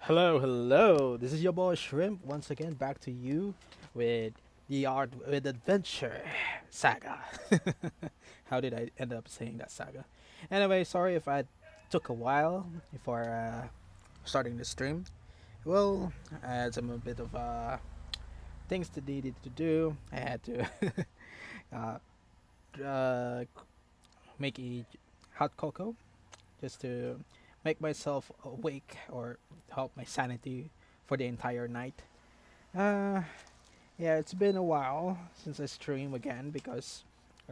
Hello, hello. This is your boy Shrimp once again back to you with the art with adventure saga. How did I end up saying that saga? Anyway, sorry if I took a while before starting the stream. Well, I had some a bit of things to needed to do. I had to uh, make a hot cocoa just to make myself awake or help my sanity for the entire night. Uh, yeah, it's been a while since I stream again because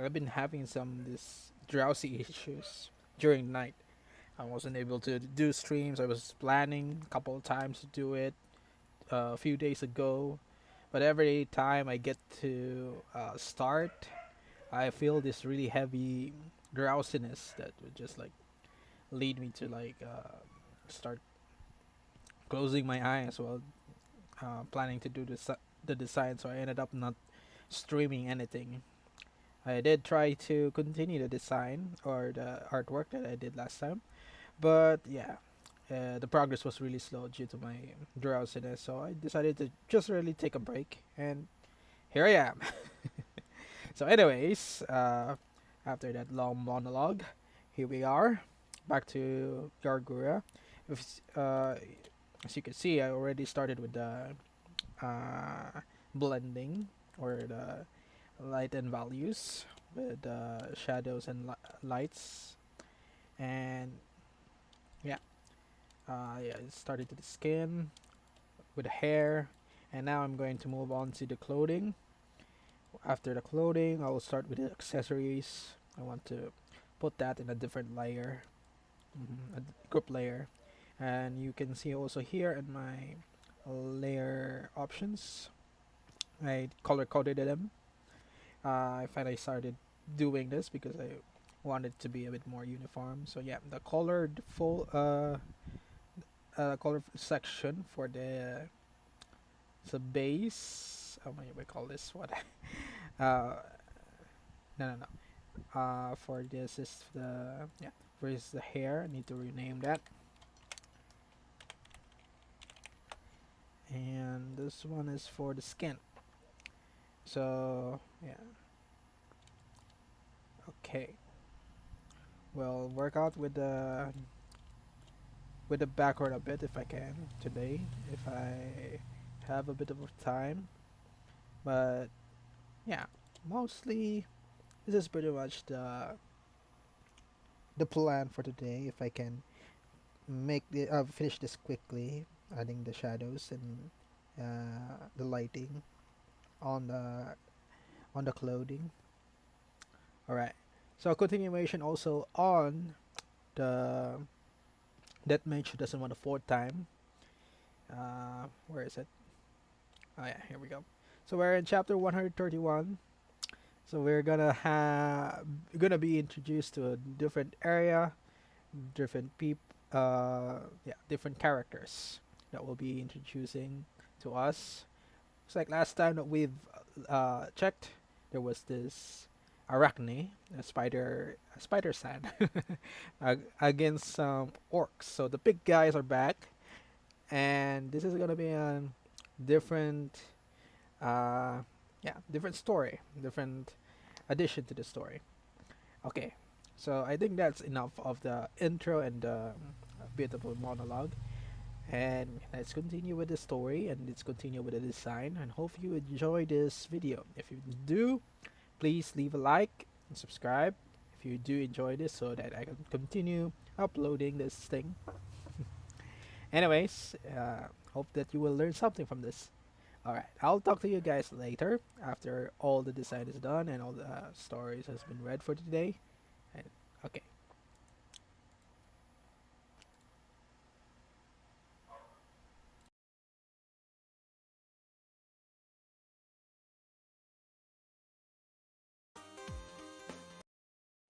I've been having some this drowsy issues during the night. I wasn't able to do streams. I was planning a couple of times to do it a few days ago, but every time I get to start, I feel this really heavy drowsiness that would just like lead me to start closing my eyes while planning to do the design. So I ended up not streaming anything. I did try to continue the design or the artwork that I did last time, but yeah, the progress was really slow due to my drowsiness. So I decided to just really take a break, and here I am. So, anyways, after that long monologue, here we are, back to Gargura. If, as you can see, I already started with the uh, blending or the light and values with shadows and lights, and yeah, yeah, it started to the skin with the hair, and now I'm going to move on to the clothing. After the clothing, I will start with the accessories. I want to put that in a different layer, a group layer, and you can see also here in my layer options, I color coded them. I find I started doing this because I wanted to be a bit more uniform. So yeah, the colored full color section for the base. How may we call this? What? uh, no. For this is the yeah. Where's the hair? I need to rename that. And this one is for the skin. So yeah. Okay. Well, work out with the background a bit if I can today, if I have a bit of time. But yeah, mostly this is pretty much the plan for today. If I can make the finish this quickly, adding the shadows and the lighting on the clothing. All right. So continuation also on the that mage who doesn't want a fourth time. Where is it? Oh yeah, here we go. So we're in chapter 131. So we're gonna be introduced to a different area, different different characters that will be introducing to us. It's like last time that we've checked, there was this Arachne, a spider sand, against some orcs. So the big guys are back, and this is gonna be a different, uh, different story, different addition to the story. Okay, so I think that's enough of the intro and a bit of a monologue. And let's continue with the story and let's continue with the design. And hope you enjoy this video. If you do, please leave a like and subscribe if you do enjoy this so that I can continue uploading this thing. Anyways, hope that you will learn something from this. Alright, I'll talk to you guys later after all the design is done and all the stories has been read for today. And, okay.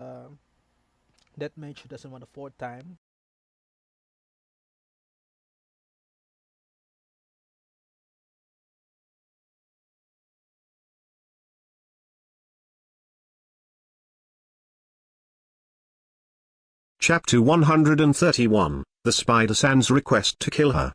Um, that mage doesn't want a fourth time. Chapter 131, The Spider Sand's Request to Kill Her.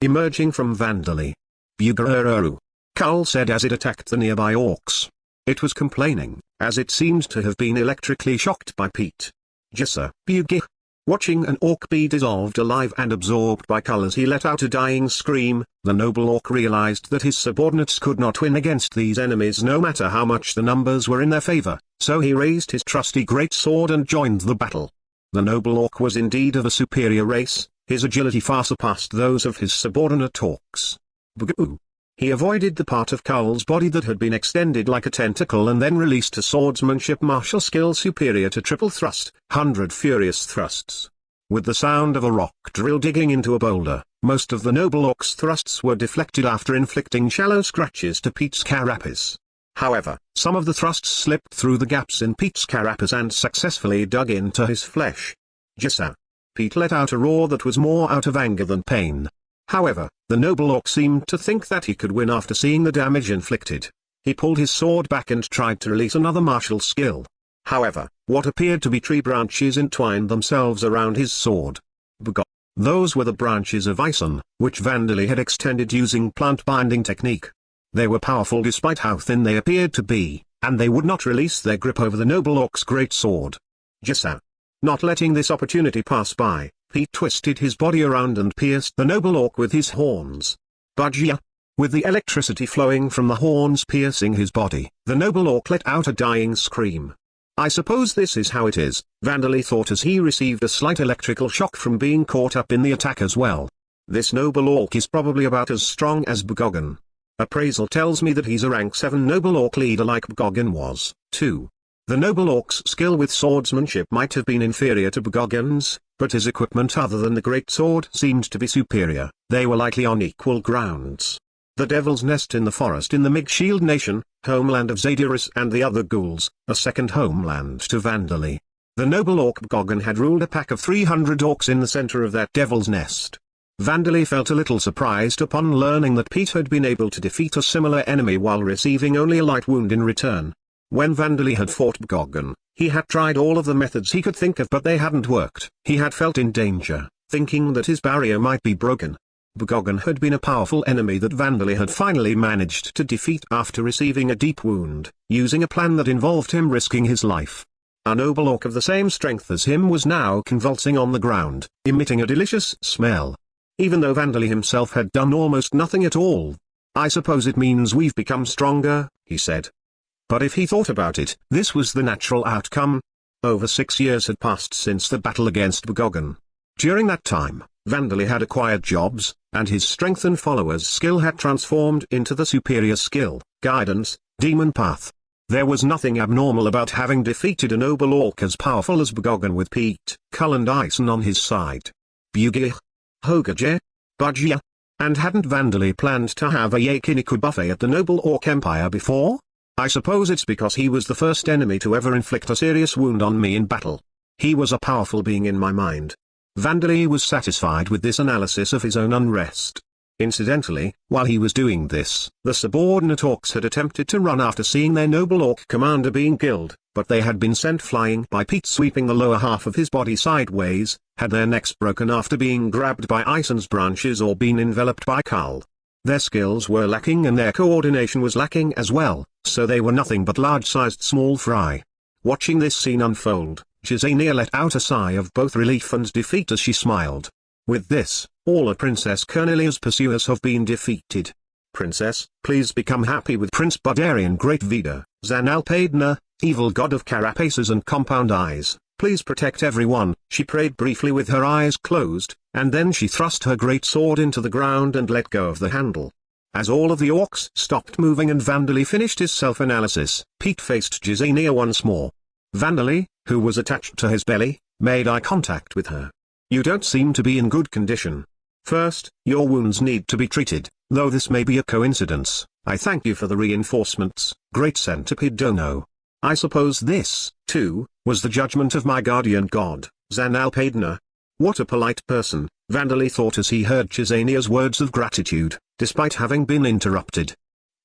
emerging from Vandali. Bugaruru, Kull said as it attacked the nearby orcs. It was complaining, as it seemed to have been electrically shocked by Pete. Jissa, Bugih. Watching an orc be dissolved alive and absorbed by Kull as he let out a dying scream, the noble orc realized that his subordinates could not win against these enemies no matter how much the numbers were in their favor, so he raised his trusty greatsword and joined the battle. The noble orc was indeed of a superior race, his agility far surpassed those of his subordinate orcs. Bugoo. He avoided the part of Kull's body that had been extended like a tentacle and then released a swordsmanship martial skill superior to triple thrust, 100 furious thrusts. With the sound of a rock drill digging into a boulder, most of the noble orc's thrusts were deflected after inflicting shallow scratches to Pete's carapace. However, some of the thrusts slipped through the gaps in Pete's carapace and successfully dug into his flesh. Jissa. Pete let out a roar that was more out of anger than pain. However, the noble orc seemed to think that he could win after seeing the damage inflicted. He pulled his sword back and tried to release another martial skill. However, what appeared to be tree branches entwined themselves around his sword. Those were the branches of Ison, which Vandali had extended using plant binding technique. They were powerful despite how thin they appeared to be, and they would not release their grip over the noble orc's great sword. Jissa. Not letting this opportunity pass by, Pete twisted his body around and pierced the noble orc with his horns. Bajia. With the electricity flowing from the horns piercing his body, the noble orc let out a dying scream. I suppose this is how it is, Vandali thought as he received a slight electrical shock from being caught up in the attack as well. This noble orc is probably about as strong as Bgogan. Appraisal tells me that he's a rank 7 noble orc leader like Bgogan was, too. The noble orc's skill with swordsmanship might have been inferior to Bgogan's, but his equipment other than the great sword seemed to be superior. They were likely on equal grounds. The Devil's Nest in the forest in the Mig Shield Nation, homeland of Zadyrus and the other ghouls, a second homeland to Vandali. The noble orc Bgogan had ruled a pack of 300 orcs in the center of that Devil's Nest. Vandali felt a little surprised upon learning that Pete had been able to defeat a similar enemy while receiving only a light wound in return. When Vandali had fought Bgogan, he had tried all of the methods he could think of but they hadn't worked. He had felt in danger, thinking that his barrier might be broken. Bgogan had been a powerful enemy that Vandali had finally managed to defeat after receiving a deep wound, using a plan that involved him risking his life. A noble orc of the same strength as him was now convulsing on the ground, emitting a delicious smell. Even though Vandali himself had done almost nothing at all, I suppose it means we've become stronger, he said. But if he thought about it, this was the natural outcome. Over 6 years had passed since the battle against Bagogan. During that time, Vandali had acquired jobs, and his strength and followers' skill had transformed into the superior skill, guidance, demon path. There was nothing abnormal about having defeated a noble orc as powerful as Bagogan with Pete, Cull and Ison on his side. Bugir, Hogaje, Budgia. And hadn't Vandali planned to have a yakiniku buffet at the noble orc empire before? I suppose it's because he was the first enemy to ever inflict a serious wound on me in battle. He was a powerful being in my mind. Vandali was satisfied with this analysis of his own unrest. Incidentally, while he was doing this, the subordinate orcs had attempted to run after seeing their noble orc commander being killed, but they had been sent flying by Pete sweeping the lower half of his body sideways, had their necks broken after being grabbed by Ison's branches or been enveloped by Cull. Their skills were lacking and their coordination was lacking as well, so they were nothing but large-sized small fry. Watching this scene unfold, Jizania let out a sigh of both relief and defeat as she smiled. With this, all of Princess Cornelia's pursuers have been defeated. Princess, please become happy with Prince Budarian Great Vida, Zanalpadna, evil god of carapaces and compound eyes. Please protect everyone. She prayed briefly with her eyes closed, and then she thrust her great sword into the ground and let go of the handle. As all of the orcs stopped moving and Vandali finished his self-analysis, Pete faced Jizania once more. Vandali, who was attached to his belly, made eye contact with her. You don't seem to be in good condition. First, your wounds need to be treated, though this may be a coincidence. I thank you for the reinforcements, Great Centipede Dono. I suppose this, too, was the judgment of my guardian god, Zanalpadna. What a polite person, Vandali thought as he heard Jizania's words of gratitude, despite having been interrupted.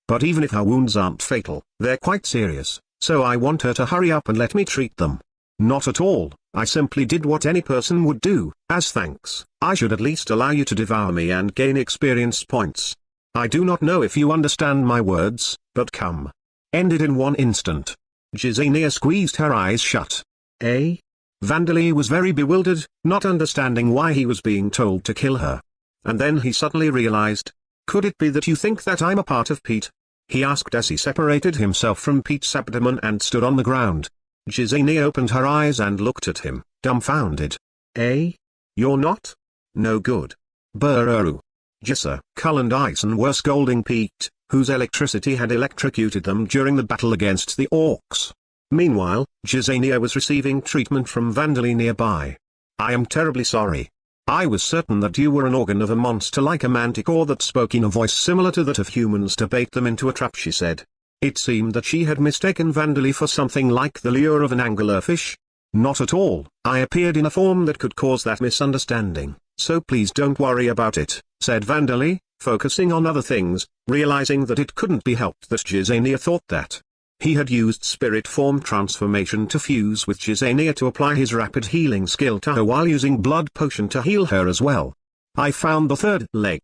But even if her wounds aren't fatal, they're quite serious, so I want her to hurry up and let me treat them. Not at all, I simply did what any person would do. As thanks, I should at least allow you to devour me and gain experience points. I do not know if you understand my words, but come. Ended in one instant. Jizania squeezed her eyes shut. Eh? Vandali was very bewildered, not understanding why he was being told to kill her. And then he suddenly realized. Could it be that you think that I'm a part of Pete? He asked as he separated himself from Pete's abdomen and stood on the ground. Jizania opened her eyes and looked at him, dumbfounded. Eh? You're not? No good. Bururu. Jissa, Cull and Ison were scolding Pete, whose electricity had electrocuted them during the battle against the orcs. Meanwhile, Jizania was receiving treatment from Vandali nearby. I am terribly sorry. I was certain that you were an organ of a monster like a manticore that spoke in a voice similar to that of humans to bait them into a trap, she said. It seemed that she had mistaken Vandali for something like the lure of an anglerfish. Not at all, I appeared in a form that could cause that misunderstanding, so please don't worry about it, said Vandali, focusing on other things, realizing that it couldn't be helped that Jizania thought that. He had used spirit form transformation to fuse with Jizania to apply his rapid healing skill to her while using blood potion to heal her as well. I found the third leg.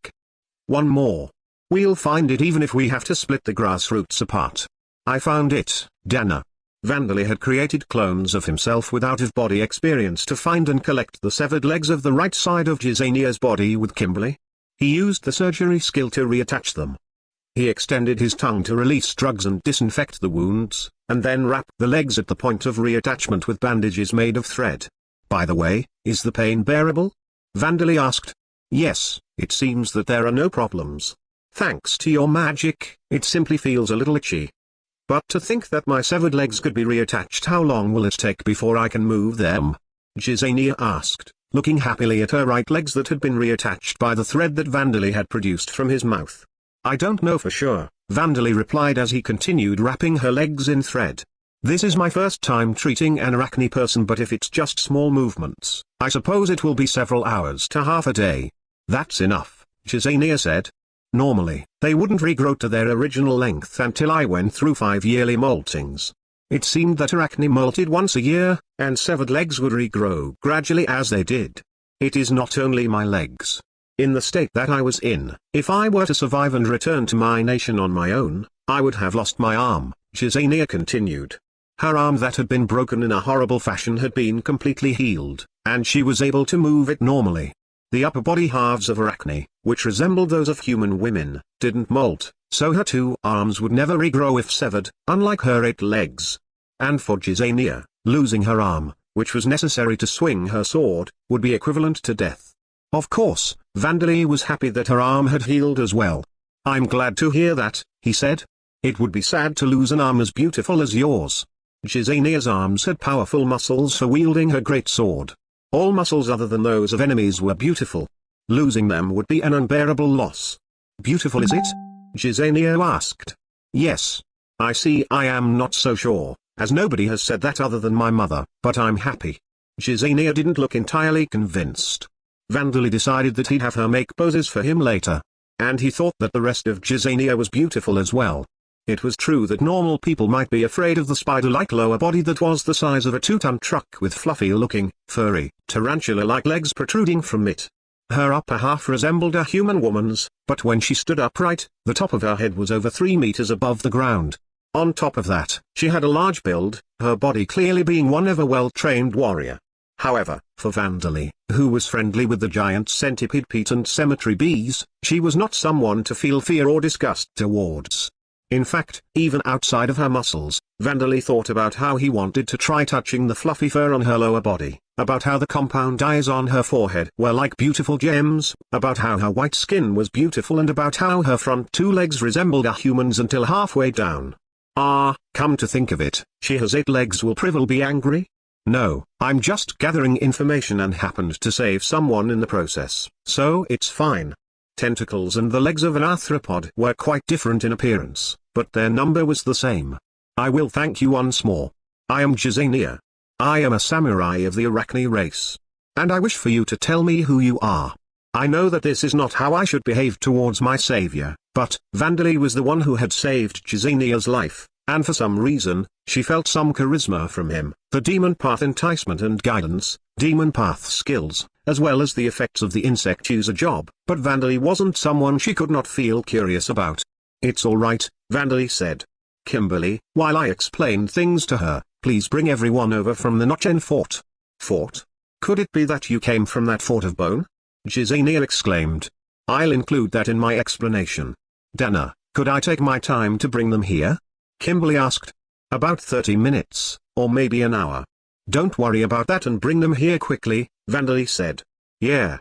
One more. We'll find it even if we have to split the grassroots apart. I found it, Dana. Vandali had created clones of himself with out-of-body experience to find and collect the severed legs of the right side of Jizania's body with Kimberly. He used the surgery skill to reattach them. He extended his tongue to release drugs and disinfect the wounds, and then wrapped the legs at the point of reattachment with bandages made of thread. By the way, is the pain bearable? Vandali asked. Yes, it seems that there are no problems. Thanks to your magic, it simply feels a little itchy. But to think that my severed legs could be reattached, how long will it take before I can move them? Jizania asked, looking happily at her right legs that had been reattached by the thread that Vandali had produced from his mouth. I don't know for sure, Vandali replied as he continued wrapping her legs in thread. This is my first time treating an arachne person, but if it's just small movements, I suppose it will be several hours to half a day. That's enough, Jizania said. Normally, they wouldn't regrow to their original length until I went through 5 yearly moltings. It seemed that arachne molted once a year, and severed legs would regrow gradually as they did. It is not only my legs. In the state that I was in, if I were to survive and return to my nation on my own, I would have lost my arm, Jizania continued. Her arm that had been broken in a horrible fashion had been completely healed, and she was able to move it normally. The upper body halves of Arachne, which resembled those of human women, didn't molt, so her 2 arms would never regrow if severed, unlike her 8 legs. And for Gisania, losing her arm, which was necessary to swing her sword, would be equivalent to death. Of course, Vandali was happy that her arm had healed as well. "I'm glad to hear that," he said. "It would be sad to lose an arm as beautiful as yours." Gisania's arms had powerful muscles for wielding her great sword. All muscles other than those of enemies were beautiful. Losing them would be an unbearable loss. "Beautiful is it?" Gisania asked. "Yes. I see. I am not so sure, as nobody has said that other than my mother, but I'm happy." Gisania didn't look entirely convinced. Vandali decided that he'd have her make poses for him later. And he thought that the rest of Gisania was beautiful as well. It was true that normal people might be afraid of the spider-like lower body that was the size of a 2-ton truck with fluffy-looking, furry, tarantula-like legs protruding from it. Her upper half resembled a human woman's, but when she stood upright, the top of her head was over 3 meters above the ground. On top of that, she had a large build, her body clearly being one of a well-trained warrior. However, for Vandali, who was friendly with the giant centipede and cemetery bees, she was not someone to feel fear or disgust towards. In fact, even outside of her muscles, Vandali thought about how he wanted to try touching the fluffy fur on her lower body, about how the compound eyes on her forehead were like beautiful gems, about how her white skin was beautiful, and about how her front 2 legs resembled a human's until halfway down. Come to think of it, she has 8 legs. Will Privel be angry? No, I'm just gathering information and happened to save someone in the process, so it's fine. Tentacles and the legs of an arthropod were quite different in appearance, but their number was the same. I will thank you once more. I am Gisania. I am a samurai of the Arachne race. And I wish for you to tell me who you are. I know that this is not how I should behave towards my savior, but Vandali was the one who had saved Gisania's life, and for some reason, she felt some charisma from him, the demon path enticement and guidance, demon path skills, as well as the effects of the insect user job, but Vandali wasn't someone she could not feel curious about. "It's all right," Vandali said. "Kimberly, while I explained things to her, please bring everyone over from the Nochen fort." "Fort? Could it be that you came from that fort of bone?" Gisania exclaimed. "I'll include that in my explanation." "Dana, could I take my time to bring them here?" Kimberly asked. "About 30 minutes, or maybe an hour." "Don't worry about that and bring them here quickly," Vandali said. Yeah.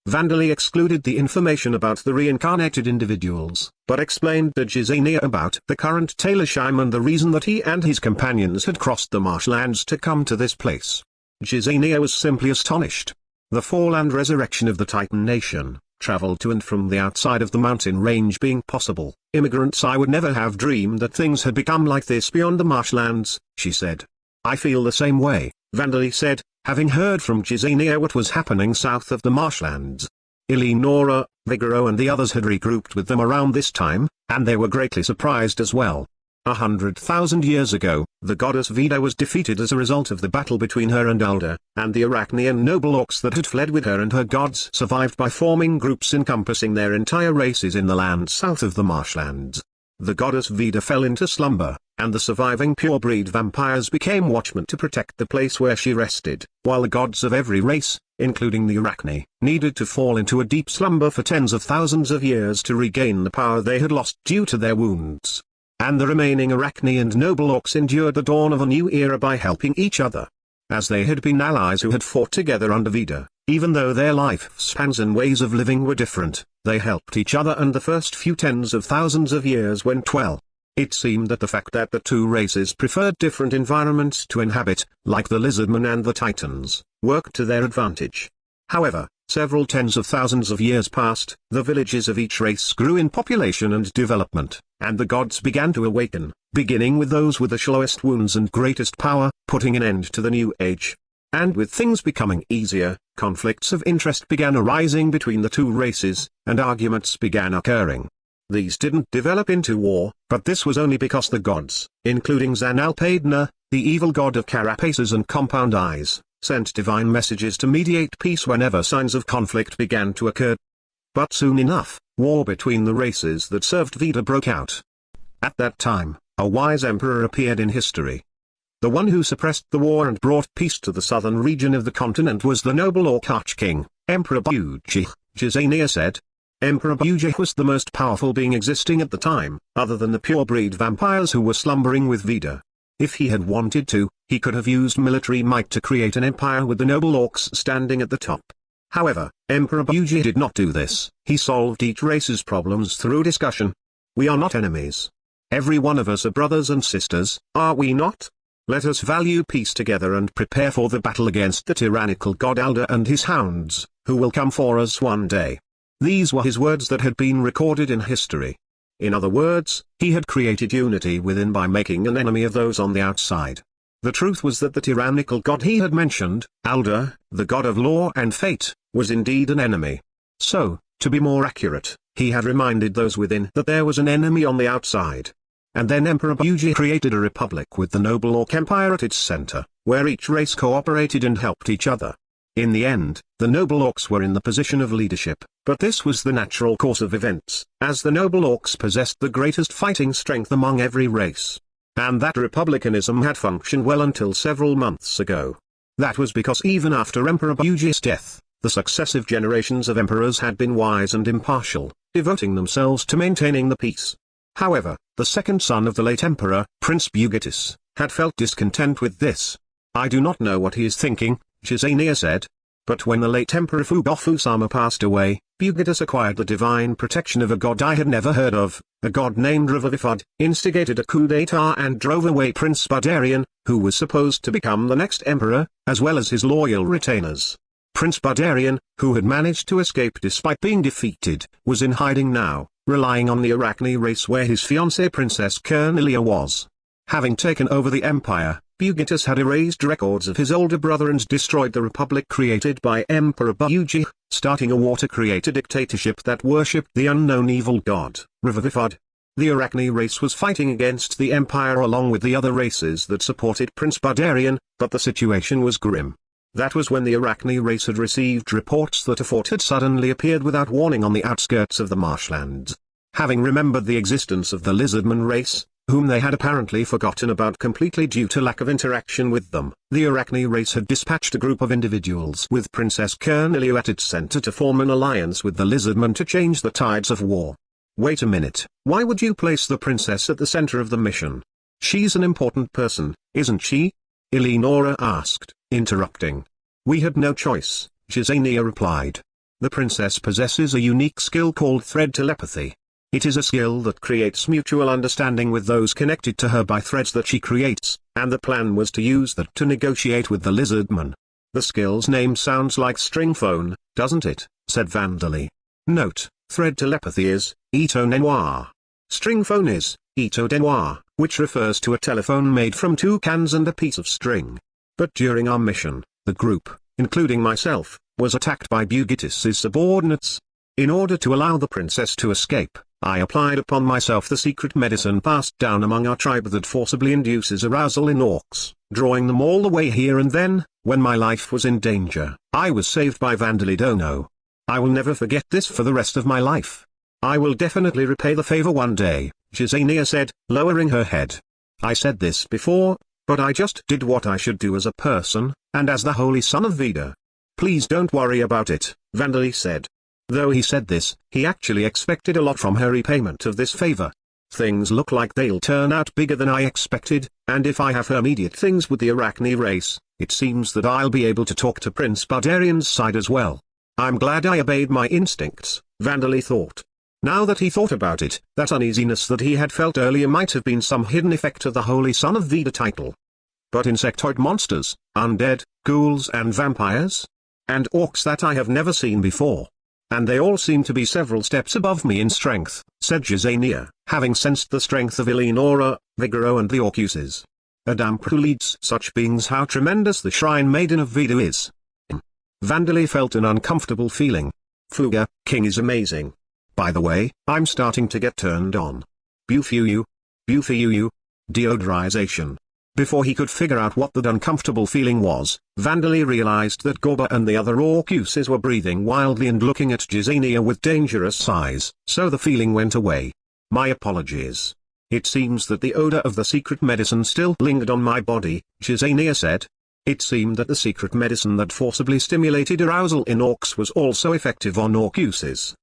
Vandali excluded the information about the reincarnated individuals, but explained to Gisania about the current Talersheim and the reason that he and his companions had crossed the marshlands to come to this place. Gisania was simply astonished. The fall and resurrection of the Titan nation, travel to and from the outside of the mountain range being possible, immigrants, I would never have dreamed that things had become like this beyond the marshlands, she said. "I feel the same way," Vandali said, having heard from Gisania what was happening south of the marshlands. Eleonora, Vigoro and the others had regrouped with them around this time, and they were greatly surprised as well. 100,000 years ago, the goddess Vida was defeated as a result of the battle between her and Alda, and the Arachnean noble orcs that had fled with her and her gods survived by forming groups encompassing their entire races in the land south of the marshlands. The goddess Vida fell into slumber, and the surviving pure-breed vampires became watchmen to protect the place where she rested, while the gods of every race, including the Arachne, needed to fall into a deep slumber for tens of thousands of years to regain the power they had lost due to their wounds. And the remaining Arachne and noble orcs endured the dawn of a new era by helping each other. As they had been allies who had fought together under Vida, even though their lifespans and ways of living were different, they helped each other, and the first few tens of thousands of years went well. It seemed that the fact that the two races preferred different environments to inhabit, like the lizardmen and the titans, worked to their advantage. However, several tens of thousands of years passed, the villages of each race grew in population and development, and the gods began to awaken, beginning with those with the shallowest wounds and greatest power, putting an end to the new age. And with things becoming easier, conflicts of interest began arising between the two races, and arguments began occurring. These didn't develop into war, but this was only because the gods, including Zanalpadna, the evil god of carapaces and compound eyes, sent divine messages to mediate peace whenever signs of conflict began to occur. But soon enough, war between the races that served Vida broke out. At that time, a wise emperor appeared in history. The one who suppressed the war and brought peace to the southern region of the continent was the noble orc arch-king, Emperor Mage, Jizania said. Emperor Mage was the most powerful being existing at the time, other than the pure-breed vampires who were slumbering with Vida. If he had wanted to, he could have used military might to create an empire with the noble orcs standing at the top. However, Emperor Mage did not do this. He solved each race's problems through discussion. We are not enemies. Every one of us are brothers and sisters, are we not? Let us value peace together and prepare for the battle against the tyrannical god Alder and his hounds, who will come for us one day. These were his words that had been recorded in history. In other words, he had created unity within by making an enemy of those on the outside. The truth was that the tyrannical god he had mentioned, Alder, the god of law and fate, was indeed an enemy. So, to be more accurate, he had reminded those within that there was an enemy on the outside. And then Emperor Mage created a republic with the noble orc empire at its center, where each race cooperated and helped each other. In the end, the noble orcs were in the position of leadership, but this was the natural course of events, as the noble orcs possessed the greatest fighting strength among every race. And that republicanism had functioned well until several months ago. That was because even after Emperor Mage's death, the successive generations of emperors had been wise and impartial, devoting themselves to maintaining the peace. However, the second son of the late emperor, Prince Bugetis, had felt discontent with this. I do not know what he is thinking, Jizania said. But when the late Emperor Fugofusama passed away, Bugetis acquired the divine protection of a god I had never heard of, a god named Revivifud, instigated a coup d'état and drove away Prince Budarian, who was supposed to become the next emperor, as well as his loyal retainers. Prince Budarian, who had managed to escape despite being defeated, was in hiding now, relying on the Arachne race where his fiancée Princess Cornelia was. Having taken over the empire, Bugetis had erased records of his older brother and destroyed the republic created by Emperor Mage, starting a war to create a dictatorship that worshipped the unknown evil god, Revivifud. The Arachne race was fighting against the empire along with the other races that supported Prince Budarian, but the situation was grim. That was when the Arachne race had received reports that a fort had suddenly appeared without warning on the outskirts of the marshlands. Having remembered the existence of the lizardman race, whom they had apparently forgotten about completely due to lack of interaction with them, the Arachne race had dispatched a group of individuals with Princess Cornelia at its center to form an alliance with the lizardmen to change the tides of war. Wait a minute, why would you place the princess at the center of the mission? She's an important person, isn't she? Eleonora asked, interrupting. We had no choice, Jizania replied. The princess possesses a unique skill called thread telepathy. It is a skill that creates mutual understanding with those connected to her by threads that she creates, and the plan was to use that to negotiate with the lizardman. The skill's name sounds like string phone, doesn't it? Said Vandali. Note, thread telepathy is, ito noir. String phone is, ito de noir, which refers to a telephone made from two cans and a piece of string. But during our mission, the group, including myself, was attacked by Bugetis' subordinates. In order to allow the princess to escape, I applied upon myself the secret medicine passed down among our tribe that forcibly induces arousal in orcs, drawing them all the way here, and then, when my life was in danger, I was saved by Vandali Dono. I will never forget this for the rest of my life. I will definitely repay the favor one day, Jizania said, lowering her head. I said this before, but I just did what I should do as a person, and as the holy son of Vida. Please don't worry about it, Vandali said. Though he said this, he actually expected a lot from her repayment of this favor. Things look like they'll turn out bigger than I expected, and if I have her immediate things with the Arachne race, it seems that I'll be able to talk to Prince Budarian's side as well. I'm glad I obeyed my instincts, Vandali thought. Now that he thought about it, that uneasiness that he had felt earlier might have been some hidden effect of the Holy Son of Vida title. But insectoid monsters, undead, ghouls and vampires? And orcs that I have never seen before. And they all seem to be several steps above me in strength, said Jizania, having sensed the strength of Eleonora, Vigoro and the Orcuses. A damp who leads such beings, how tremendous the Shrine Maiden of Vida is. Vandali felt an uncomfortable feeling. Fuga, King is amazing. By the way, I'm starting to get turned on. Bufuyu. Bufuyu. Deodorization. Before he could figure out what that uncomfortable feeling was, Vandali realized that Gorba and the other Orcuses were breathing wildly and looking at Jizania with dangerous eyes, so the feeling went away. My apologies. It seems that the odor of the secret medicine still lingered on my body, Jizania said. It seemed that the secret medicine that forcibly stimulated arousal in orcs was also effective on orc uses.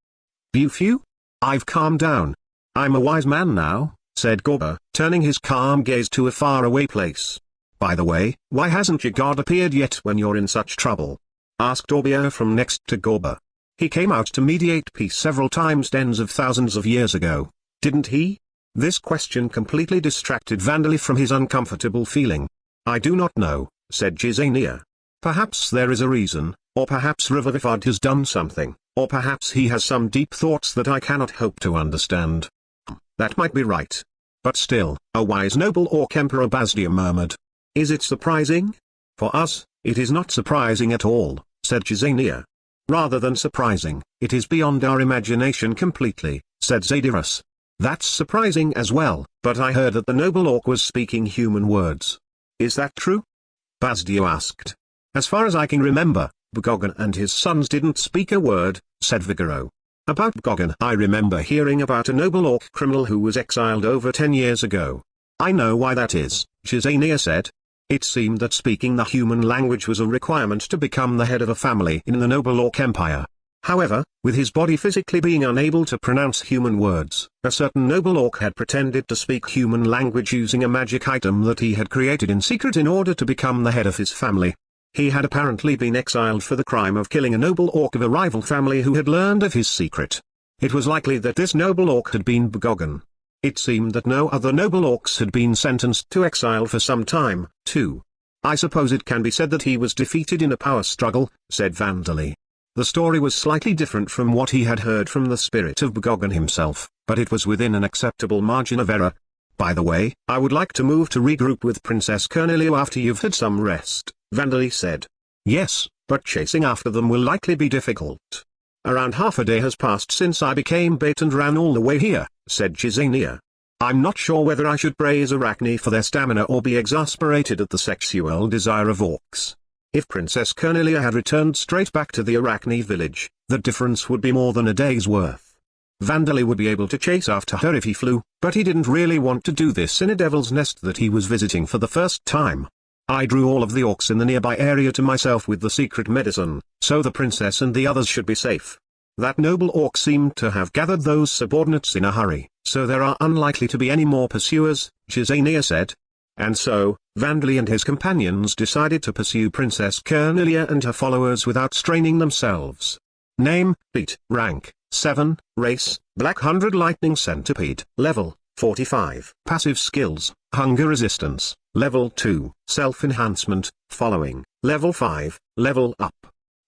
Phew. I've calmed down. I'm a wise man now, said Gorba, turning his calm gaze to a faraway place. By the way, why hasn't your god appeared yet when you're in such trouble? Asked Orbia from next to Gorba. He came out to mediate peace several times tens of thousands of years ago, didn't he? This question completely distracted Vandali from his uncomfortable feeling. I do not know, said Jizania. Perhaps there is a reason, or perhaps Rivavifad has done something, or perhaps he has some deep thoughts that I cannot hope to understand. That might be right. But still, a wise noble orc Emperor Bazdia murmured. Is it surprising? For us, it is not surprising at all, said Jizania. Rather than surprising, it is beyond our imagination completely, said Zadirus. That's surprising as well, but I heard that the noble orc was speaking human words. Is that true? Bazdio asked. As far as I can remember, Bgogan and his sons didn't speak a word, said Vigoro. About Bgogan I remember hearing about a noble orc criminal who was exiled over 10 years ago. I know why that is, Jizania said. It seemed that speaking the human language was a requirement to become the head of a family in the noble orc empire. However, with his body physically being unable to pronounce human words, a certain noble orc had pretended to speak human language using a magic item that he had created in secret in order to become the head of his family. He had apparently been exiled for the crime of killing a noble orc of a rival family who had learned of his secret. It was likely that this noble orc had been Bgogan. It seemed that no other noble orcs had been sentenced to exile for some time, too. I suppose it can be said that he was defeated in a power struggle, said Vandali. The story was slightly different from what he had heard from the spirit of Bgogan himself, but it was within an acceptable margin of error. By the way, I would like to move to regroup with Princess Cornelia after you've had some rest, Vandali said. Yes, but chasing after them will likely be difficult. Around half a day has passed since I became bait and ran all the way here, said Jizania. I'm not sure whether I should praise Arachne for their stamina or be exasperated at the sexual desire of orcs. If Princess Cornelia had returned straight back to the Arachne village, the difference would be more than a day's worth. Vandali would be able to chase after her if he flew, but he didn't really want to do this in a devil's nest that he was visiting for the first time. I drew all of the orcs in the nearby area to myself with the secret medicine, so the princess and the others should be safe. That noble orc seemed to have gathered those subordinates in a hurry, so there are unlikely to be any more pursuers, Jizania said. And so, Vandali and his companions decided to pursue Princess Cornelia and her followers without straining themselves. Name, beat, rank, 7, race, Black 100 Lightning Centipede, level, 45. Passive skills, Hunger Resistance, level 2, Self-Enhancement, following, level 5, level up.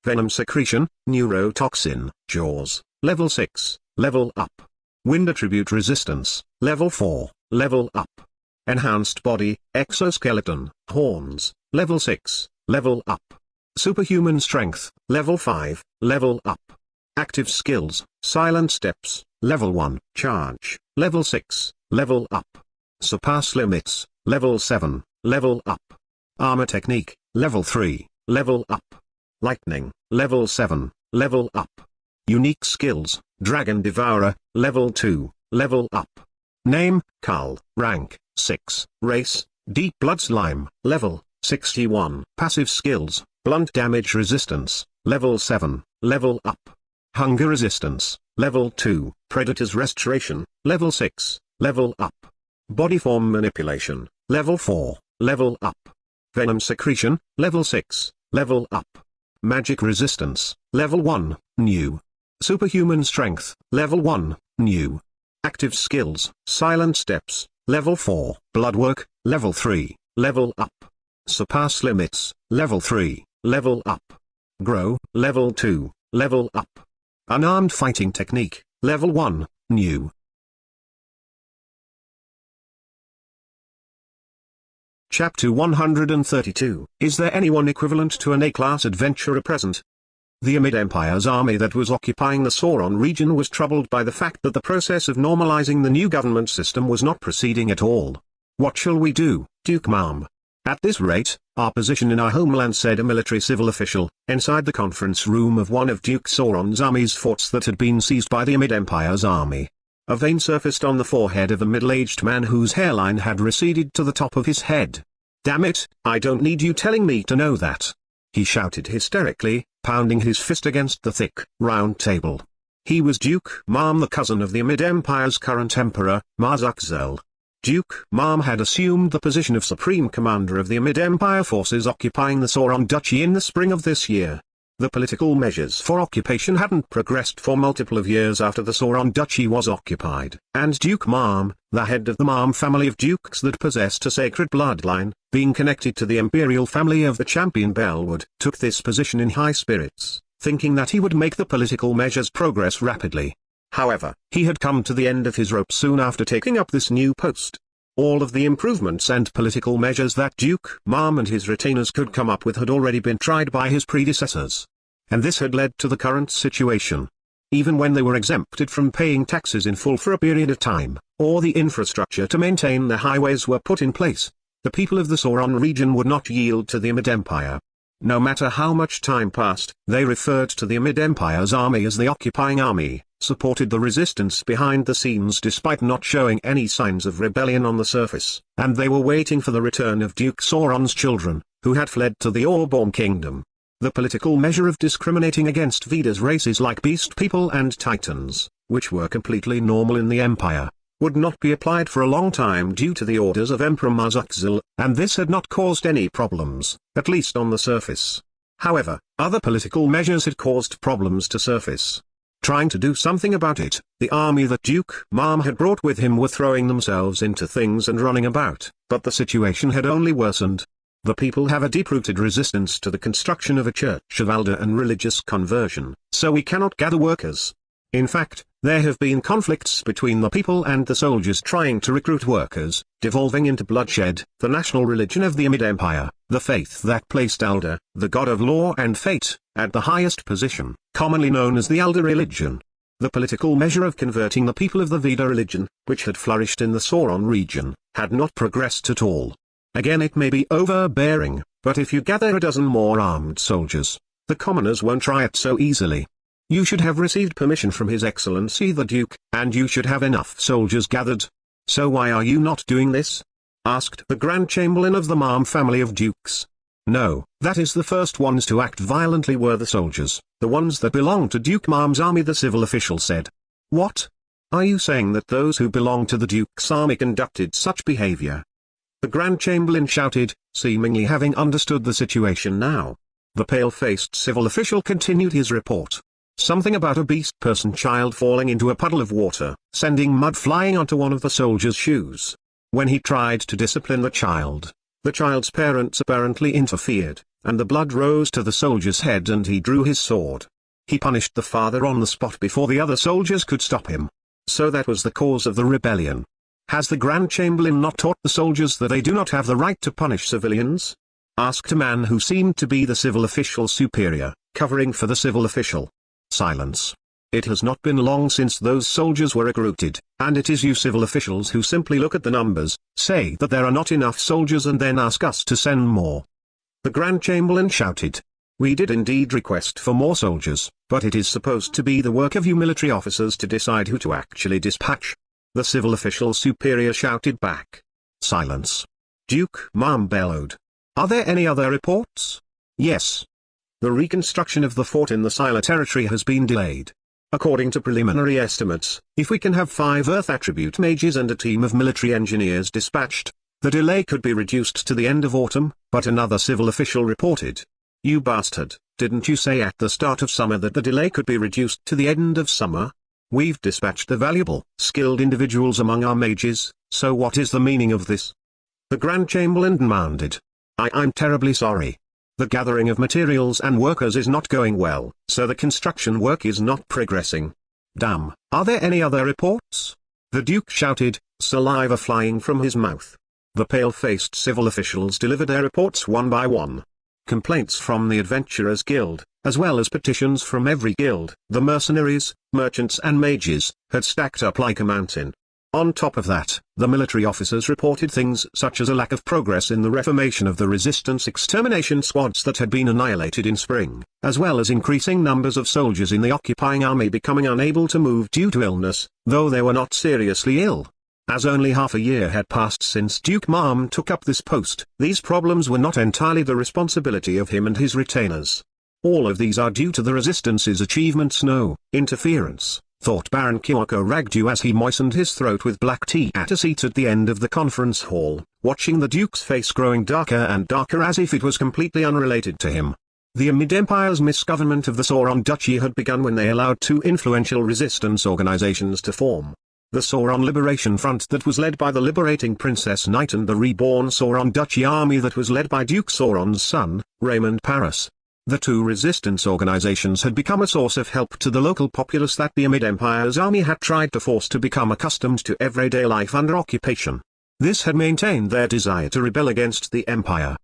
Venom Secretion, Neurotoxin, Jaws, level 6, level up. Wind Attribute Resistance, level 4, level up. Enhanced Body, Exoskeleton, Horns, level 6, level up. Superhuman Strength, level 5, level up. Active Skills, Silent Steps, level 1, Charge, level 6, level up. Surpass Limits, level 7, level up. Armor Technique, level 3, level up. Lightning, level 7, level up. Unique Skills, Dragon Devourer, level 2, level up. Name, Carl, rank, 6, race, Deep Blood Slime, level, 61. Passive Skills, Blunt Damage Resistance, level 7, level up. Hunger Resistance, level 2, Predator's Restoration, level 6, level up. Body Form Manipulation, level 4, level up. Venom Secretion, level 6, level up. Magic Resistance, level 1, new. Superhuman Strength, level 1, new. Active Skills, Silent Steps, level 4. Bloodwork, level 3, level up. Surpass Limits, level 3, level up. Grow, level 2, level up. Unarmed Fighting Technique, level 1, new. Chapter 132. Is there anyone equivalent to an A-class adventurer present? The Amid Empire's army that was occupying the Sauron region was troubled by the fact that the process of normalizing the new government system was not proceeding at all. What shall we do, Duke Ma'am? At this rate, our position in our homeland, said a military civil official, inside the conference room of one of Duke Sauron's army's forts that had been seized by the Amid Empire's army. A vein surfaced on the forehead of a middle-aged man whose hairline had receded to the top of his head. Damn it, I don't need you telling me to know that. He shouted hysterically, pounding his fist against the thick, round table. He was Duke Ma'am, the cousin of the Amid Empire's current emperor, Mage. Duke Ma'am had assumed the position of Supreme Commander of the Amid Empire forces occupying the Sauron Duchy in the spring of this year. The political measures for occupation hadn't progressed for multiple of years after the Sauron Duchy was occupied, and Duke Ma'am, the head of the Ma'am family of dukes that possessed a sacred bloodline, being connected to the imperial family of the Champion Bellwood, took this position in high spirits, thinking that he would make the political measures progress rapidly. However, he had come to the end of his rope soon after taking up this new post. All of the improvements and political measures that Duke Ma'am and his retainers could come up with had already been tried by his predecessors. And this had led to the current situation. Even when they were exempted from paying taxes in full for a period of time, or the infrastructure to maintain their highways were put in place, the people of the Sauron region would not yield to the Amid Empire. No matter how much time passed, they referred to the Amid Empire's army as the occupying army, supported the resistance behind the scenes despite not showing any signs of rebellion on the surface, and they were waiting for the return of Duke Sauron's children, who had fled to the Orborn Kingdom. The political measure of discriminating against Veda's races like beast people and titans, which were completely normal in the Empire, would not be applied for a long time due to the orders of Emperor Mage, and this had not caused any problems, at least on the surface. However, other political measures had caused problems to surface. Trying to do something about it, the army that Duke Ma'am had brought with him were throwing themselves into things and running about, but the situation had only worsened. The people have a deep-rooted resistance to the construction of a church of Alder and religious conversion, so we cannot gather workers. In fact, there have been conflicts between the people and the soldiers trying to recruit workers, devolving into bloodshed. The national religion of the Amid Empire, the faith that placed Alder, the god of law and fate, at the highest position, commonly known as the Alder religion. The political measure of converting the people of the Veda religion, which had flourished in the Sauron region, had not progressed at all. Again, it may be overbearing, but if you gather a dozen more armed soldiers, the commoners won't try it so easily. You should have received permission from His Excellency the Duke, and you should have enough soldiers gathered. So why are you not doing this? Asked the Grand Chamberlain of the Ma'am family of dukes. No, that is the first ones to act violently were the soldiers, the ones that belonged to Duke Ma'am's army, the civil official said. What? Are you saying that those who belong to the Duke's army conducted such behavior? The Grand Chamberlain shouted, seemingly having understood the situation now. The pale-faced civil official continued his report. Something about a beast person child falling into a puddle of water, sending mud flying onto one of the soldier's shoes. When he tried to discipline the child's parents apparently interfered, and the blood rose to the soldier's head and he drew his sword. He punished the father on the spot before the other soldiers could stop him. So that was the cause of the rebellion. Has the Grand Chamberlain not taught the soldiers that they do not have the right to punish civilians? Asked a man who seemed to be the civil official's superior, covering for the civil official. Silence. It has not been long since those soldiers were recruited, and it is you civil officials who simply look at the numbers, say that there are not enough soldiers and then ask us to send more. The Grand Chamberlain shouted. We did indeed request for more soldiers, but it is supposed to be the work of you military officers to decide who to actually dispatch. The civil official superior shouted back. Silence. Duke Ma'am bellowed. Are there any other reports? Yes. The reconstruction of the fort in the Sila territory has been delayed. According to preliminary estimates, if we can have 5 Earth attribute mages and a team of military engineers dispatched, the delay could be reduced to the end of autumn, but another civil official reported. You bastard, didn't you say at the start of summer that the delay could be reduced to the end of summer? We've dispatched the valuable, skilled individuals among our mages, so what is the meaning of this? The Grand Chamberlain demanded. I'm terribly sorry. The gathering of materials and workers is not going well, so the construction work is not progressing. Damn, are there any other reports? The Duke shouted, saliva flying from his mouth. The pale-faced civil officials delivered their reports one by one. Complaints from the Adventurers Guild, as well as petitions from every guild, the mercenaries, merchants and mages, had stacked up like a mountain. On top of that, the military officers reported things such as a lack of progress in the reformation of the resistance extermination squads that had been annihilated in spring, as well as increasing numbers of soldiers in the occupying army becoming unable to move due to illness, though they were not seriously ill. As only half a year had passed since Duke Mame took up this post, these problems were not entirely the responsibility of him and his retainers. All of these are due to the Resistance's achievements. No interference, thought Baron Kyoko Ragdu as he moistened his throat with black tea at a seat at the end of the conference hall, watching the Duke's face growing darker and darker as if it was completely unrelated to him. The Amid Empire's misgovernment of the Sauron Duchy had begun when they allowed two influential resistance organizations to form. The Sauron Liberation Front that was led by the liberating Princess Knight and the reborn Sauron Duchy army that was led by Duke Sauron's son, Raymond Paris. The two resistance organizations had become a source of help to the local populace that the Amid Empire's army had tried to force to become accustomed to everyday life under occupation. This had maintained their desire to rebel against the Empire.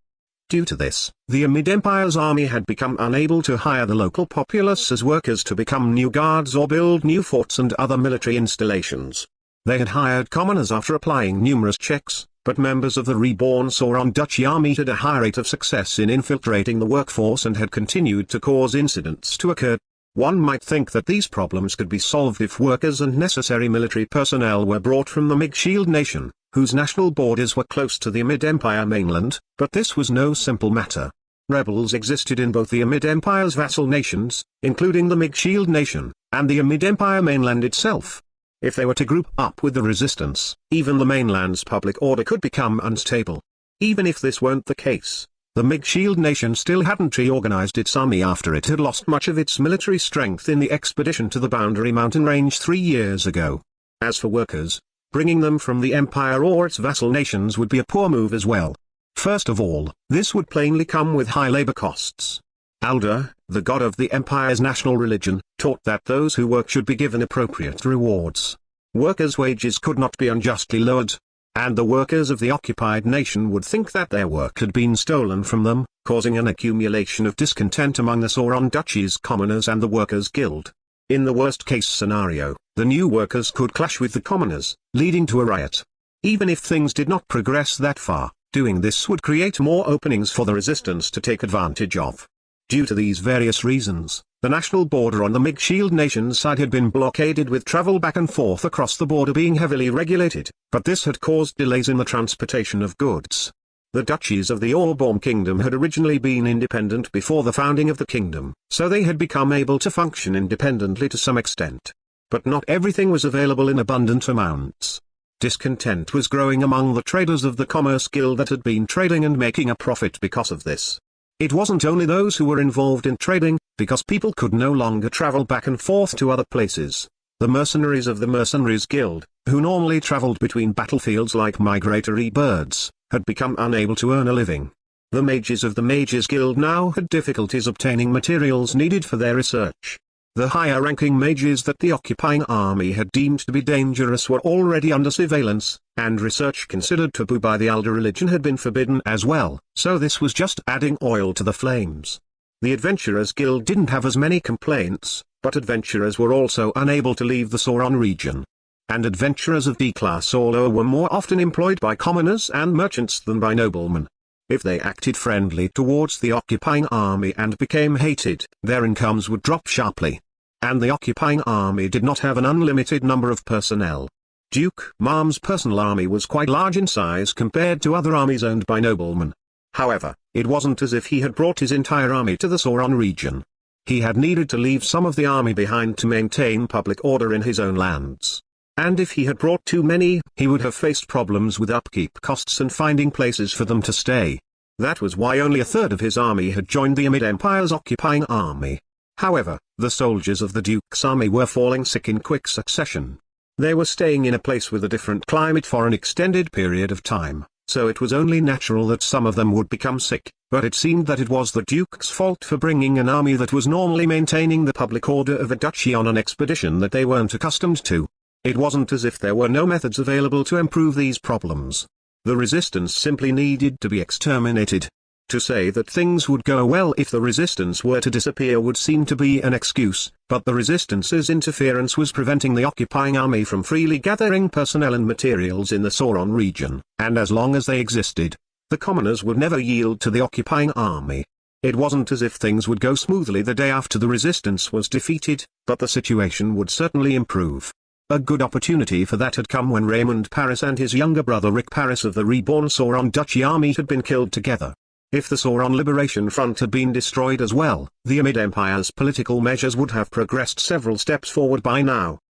Due to this, the Amid Empire's army had become unable to hire the local populace as workers to become new guards or build new forts and other military installations. They had hired commoners after applying numerous checks, but members of the reborn Sauron Duchy army had a high rate of success in infiltrating the workforce and had continued to cause incidents to occur. One might think that these problems could be solved if workers and necessary military personnel were brought from the Mage Shield Nation, whose national borders were close to the Amid Empire mainland, but this was no simple matter. Rebels existed in both the Amid Empire's vassal nations, including the Mage Shield Nation, and the Amid Empire mainland itself. If they were to group up with the resistance, even the mainland's public order could become unstable. Even if this weren't the case, the Mage Shield Nation still hadn't reorganized its army after it had lost much of its military strength in the expedition to the Boundary Mountain Range 3 years ago. As for workers, bringing them from the Empire or its vassal nations would be a poor move as well. First of all, this would plainly come with high labor costs. Alder, the god of the Empire's national religion, taught that those who work should be given appropriate rewards. Workers' wages could not be unjustly lowered, and the workers of the occupied nation would think that their work had been stolen from them, causing an accumulation of discontent among the Sauron Duchy's commoners and the Workers' Guild. In the worst-case scenario, the new workers could clash with the commoners, leading to a riot. Even if things did not progress that far, doing this would create more openings for the resistance to take advantage of. Due to these various reasons, the national border on the Mage Shield Nation's side had been blockaded with travel back and forth across the border being heavily regulated, but this had caused delays in the transportation of goods. The duchies of the Orborn Kingdom had originally been independent before the founding of the kingdom, so they had become able to function independently to some extent. But not everything was available in abundant amounts. Discontent was growing among the traders of the Commerce Guild that had been trading and making a profit because of this. It wasn't only those who were involved in trading, because people could no longer travel back and forth to other places. The mercenaries of the Mercenaries Guild, who normally traveled between battlefields like migratory birds, had become unable to earn a living. The mages of the Mages Guild now had difficulties obtaining materials needed for their research. The higher-ranking mages that the occupying army had deemed to be dangerous were already under surveillance, and research considered taboo by the Alder religion had been forbidden as well, so this was just adding oil to the flames. The Adventurers Guild didn't have as many complaints, but adventurers were also unable to leave the Sauron region. And adventurers of D-class or lower were more often employed by commoners and merchants than by noblemen. If they acted friendly towards the occupying army and became hated, their incomes would drop sharply. And the occupying army did not have an unlimited number of personnel. Duke Mame's personal army was quite large in size compared to other armies owned by noblemen. However, it wasn't as if he had brought his entire army to the Sauron region. He had needed to leave some of the army behind to maintain public order in his own lands. And if he had brought too many, he would have faced problems with upkeep costs and finding places for them to stay. That was why only a third of his army had joined the Amid Empire's occupying army. However, the soldiers of the Duke's army were falling sick in quick succession. They were staying in a place with a different climate for an extended period of time, so it was only natural that some of them would become sick, but it seemed that it was the Duke's fault for bringing an army that was normally maintaining the public order of a duchy on an expedition that they weren't accustomed to. It wasn't as if there were no methods available to improve these problems. The resistance simply needed to be exterminated. To say that things would go well if the resistance were to disappear would seem to be an excuse, but the resistance's interference was preventing the occupying army from freely gathering personnel and materials in the Sauron region, and as long as they existed, the commoners would never yield to the occupying army. It wasn't as if things would go smoothly the day after the resistance was defeated, but the situation would certainly improve. A good opportunity for that had come when Raymond Paris and his younger brother Rick Paris of the reborn Sauron Duchy army had been killed together. If the Sauron Liberation Front had been destroyed as well, the Amid Empire's political measures would have progressed several steps forward by now.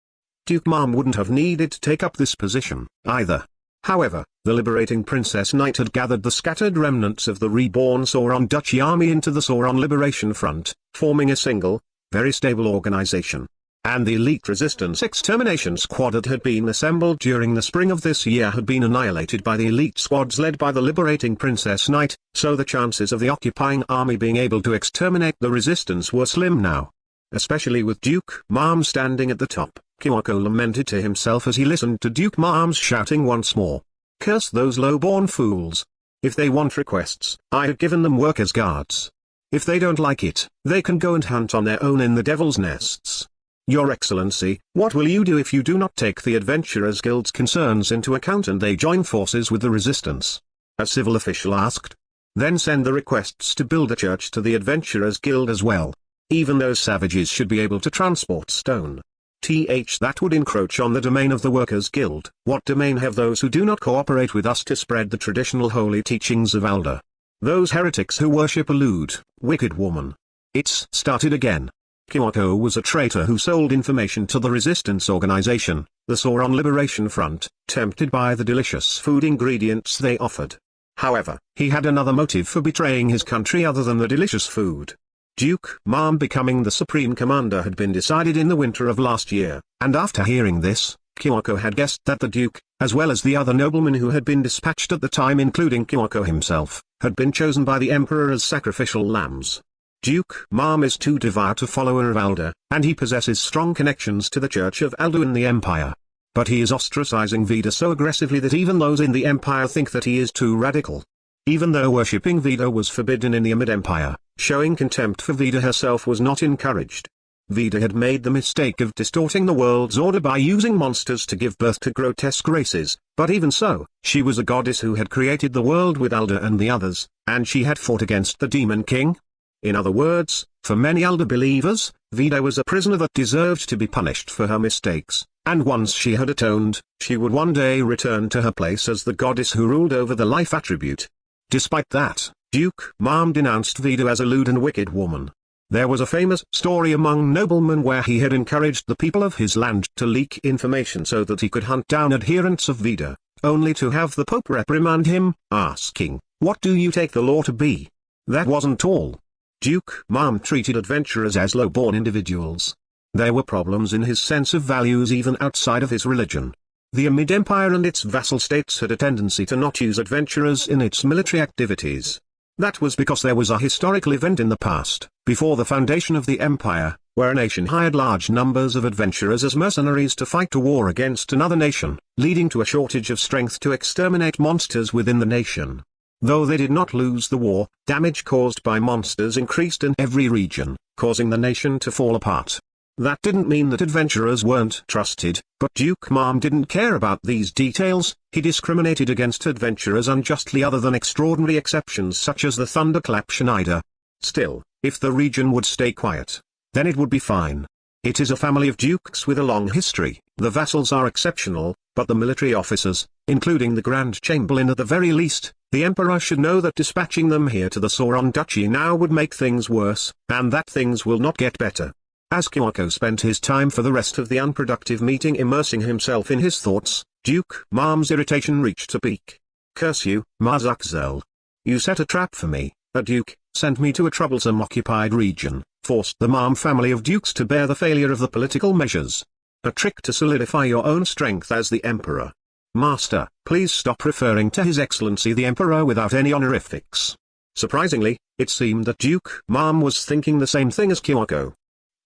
Duke Mom wouldn't have needed to take up this position, either. However, the liberating Princess Knight had gathered the scattered remnants of the reborn Sauron Duchy army into the Sauron Liberation Front, forming a single, very stable organization. And the elite resistance extermination squad that had been assembled during the spring of this year had been annihilated by the elite squads led by the liberating Princess Knight, so the chances of the occupying army being able to exterminate the resistance were slim now. Especially with Duke Mom standing at the top, Kyoko lamented to himself as he listened to Duke Mom's shouting once more. Curse those low-born fools. If they want requests, I have given them work as guards. If they don't like it, they can go and hunt on their own in the Devil's Nests. Your Excellency, what will you do if you do not take the Adventurers Guild's concerns into account and they join forces with the Resistance? A civil official asked. Then send the requests to build a church to the Adventurers Guild as well. Even those savages should be able to transport stone. That would encroach on the domain of the Workers' Guild. What domain have those who do not cooperate with us to spread the traditional holy teachings of Alder? Those heretics who worship a lewd, wicked woman. It's started again. Kyoko was a traitor who sold information to the resistance organization, the Sauron Liberation Front, tempted by the delicious food ingredients they offered. However, he had another motive for betraying his country other than the delicious food. Duke Mom becoming the Supreme Commander had been decided in the winter of last year, and after hearing this, Kyoko had guessed that the Duke, as well as the other noblemen who had been dispatched at the time including Kyoko himself, had been chosen by the Emperor as sacrificial lambs. Duke Mom is too devout a follower of Alder, and he possesses strong connections to the Church of Alder in the Empire. But he is ostracizing Vida so aggressively that even those in the Empire think that he is too radical. Even though worshipping Vida was forbidden in the Amid Empire, showing contempt for Vida herself was not encouraged. Vida had made the mistake of distorting the world's order by using monsters to give birth to grotesque races, but even so, she was a goddess who had created the world with Alder and the others, and she had fought against the Demon King. In other words, for many Alder believers, Vida was a prisoner that deserved to be punished for her mistakes, and once she had atoned, she would one day return to her place as the goddess who ruled over the life attribute. Despite that, Duke Mom denounced Vida as a lewd and wicked woman. There was a famous story among noblemen where he had encouraged the people of his land to leak information so that he could hunt down adherents of Vida, only to have the Pope reprimand him, asking, "What do you take the law to be?" That wasn't all. Duke Mom treated adventurers as low-born individuals. There were problems in his sense of values even outside of his religion. The Amid Empire and its vassal states had a tendency to not use adventurers in its military activities. That was because there was a historical event in the past, before the foundation of the empire, where a nation hired large numbers of adventurers as mercenaries to fight a war against another nation, leading to a shortage of strength to exterminate monsters within the nation. Though they did not lose the war, damage caused by monsters increased in every region, causing the nation to fall apart. That didn't mean that adventurers weren't trusted, but Duke Mom didn't care about these details. He discriminated against adventurers unjustly other than extraordinary exceptions such as the Thunderclap Schneider. Still, if the region would stay quiet, then it would be fine. It is a family of dukes with a long history. The vassals are exceptional, but the military officers, including the Grand Chamberlain at the very least, the Emperor should know that dispatching them here to the Sauron Duchy now would make things worse, and that things will not get better. As Kyoko spent his time for the rest of the unproductive meeting immersing himself in his thoughts, Duke Mom's irritation reached a peak. "Curse you, Mazakzel. You set a trap for me, a duke, sent me to a troublesome occupied region, forced the Mom family of dukes to bear the failure of the political measures. A trick to solidify your own strength as the Emperor. Master, please stop referring to His Excellency the Emperor without any honorifics." Surprisingly, it seemed that Duke Mom was thinking the same thing as Kyoko.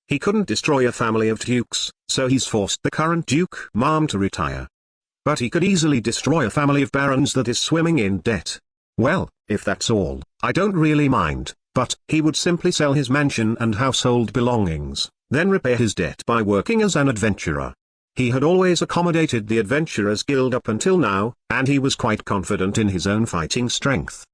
He couldn't destroy a family of dukes, so he's forced the current Duke Mom to retire. But he could easily destroy a family of barons that is swimming in debt. Well, if that's all, I don't really mind, but he would simply sell his mansion and household belongings, then repay his debt by working as an adventurer. He had always accommodated the Adventurers Guild up until now, and he was quite confident in his own fighting strength.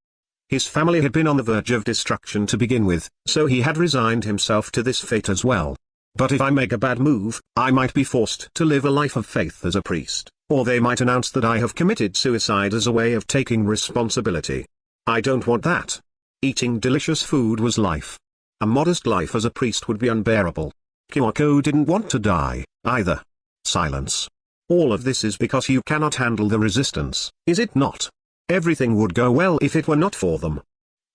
His family had been on the verge of destruction to begin with, so he had resigned himself to this fate as well. But if I make a bad move, I might be forced to live a life of faith as a priest, or they might announce that I have committed suicide as a way of taking responsibility. I don't want that. Eating delicious food was life. A modest life as a priest would be unbearable. Kyoko didn't want to die, either. Silence. All of this is because you cannot handle the resistance, is it not? Everything would go well if it were not for them.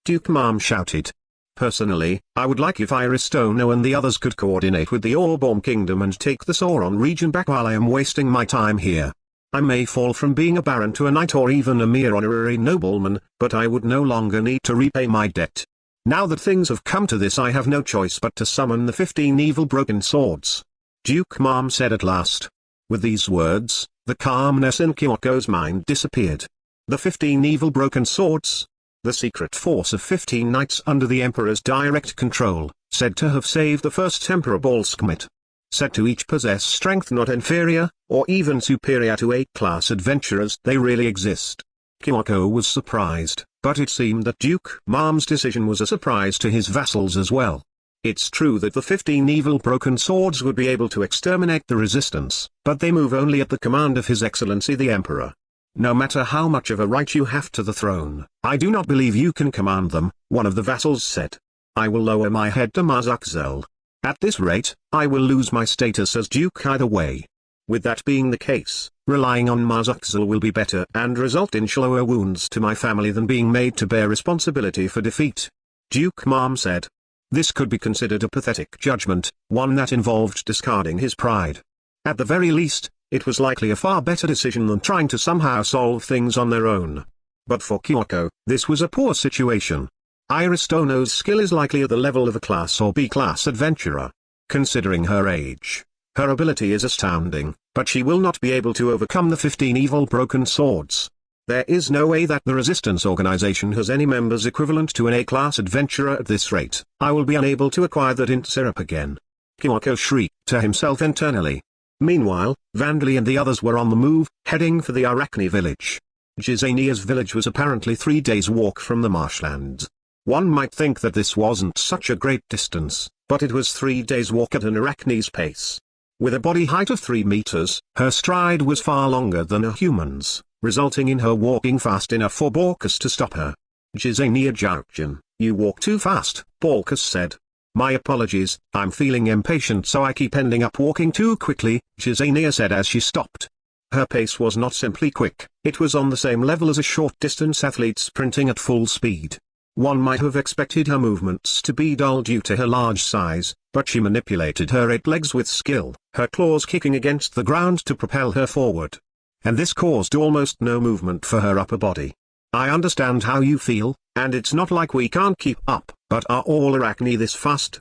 Duke Mom shouted. Personally, I would like if Aristono and the others could coordinate with the Orborn Kingdom and take the Sauron region back while I am wasting my time here. I may fall from being a baron to a knight or even a mere honorary nobleman, but I would no longer need to repay my debt. Now that things have come to this, I have no choice but to summon the 15 evil broken swords. Duke Mom said at last. With these words, the calmness in Kyoko's mind disappeared. The 15 evil broken swords? The secret force of 15 knights under the Emperor's direct control, said to have saved the first Emperor Balskmit. Said to each possess strength not inferior, or even superior to A-class adventurers. They really exist. Kyoko was surprised, but it seemed that Duke Mom's decision was a surprise to his vassals as well. It's true that the 15 evil broken swords would be able to exterminate the resistance, but they move only at the command of His Excellency the Emperor. No matter how much of a right you have to the throne, I do not believe you can command them, one of the vassals said. I will lower my head to Mazakzel. At this rate, I will lose my status as duke either way. With that being the case, relying on Mazakzel will be better and result in shallower wounds to my family than being made to bear responsibility for defeat. Duke Mom said. This could be considered a pathetic judgment, one that involved discarding his pride. At the very least, it was likely a far better decision than trying to somehow solve things on their own. But for Kyoko, this was a poor situation. Aristono's skill is likely at the level of a class or B-class adventurer. Considering her age, her ability is astounding, but she will not be able to overcome the 15 evil broken swords. There is no way that the Resistance Organization has any members equivalent to an A-class adventurer at this rate. I will be unable to acquire that int syrup again. Kyoko shrieked to himself internally. Meanwhile, Vandali and the others were on the move, heading for the Arachne village. Gisania's village was apparently 3 days' walk from the marshlands. One might think that this wasn't such a great distance, but it was 3 days' walk at an Arachne's pace. With a body height of 3 meters, her stride was far longer than a human's, resulting in her walking fast enough for Balkus to stop her. Gisania Joukjan, you walk too fast, Balkus said. My apologies, I'm feeling impatient so I keep ending up walking too quickly, Gisania said as she stopped. Her pace was not simply quick, it was on the same level as a short-distance athlete sprinting at full speed. One might have expected her movements to be dull due to her large size, but she manipulated her 8 legs with skill, her claws kicking against the ground to propel her forward. And this caused almost no movement for her upper body. I understand how you feel, and it's not like we can't keep up, but are all Arachne this fast?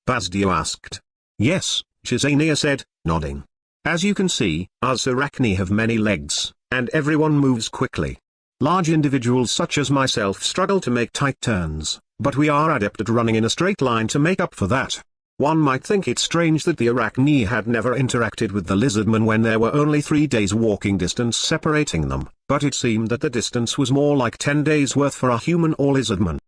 Bazdio asked. Yes, Gisania said, nodding. As you can see, us Arachne have many legs, and everyone moves quickly. Large individuals such as myself struggle to make tight turns, but we are adept at running in a straight line to make up for that. One might think it strange that the Arachne had never interacted with the lizardmen when there were only 3 days walking distance separating them, but it seemed that the distance was more like 10 days' worth for a human or lizardman.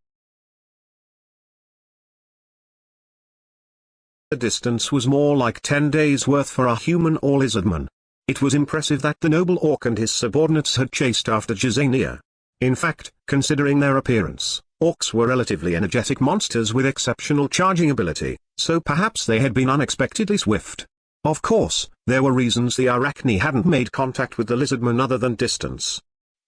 The distance was more like 10 days' worth for a human or lizardman. It was impressive that the noble orc and his subordinates had chased after Gisania. In fact, considering their appearance, orcs were relatively energetic monsters with exceptional charging ability, so perhaps they had been unexpectedly swift. Of course, there were reasons the Arachne hadn't made contact with the lizardmen other than distance.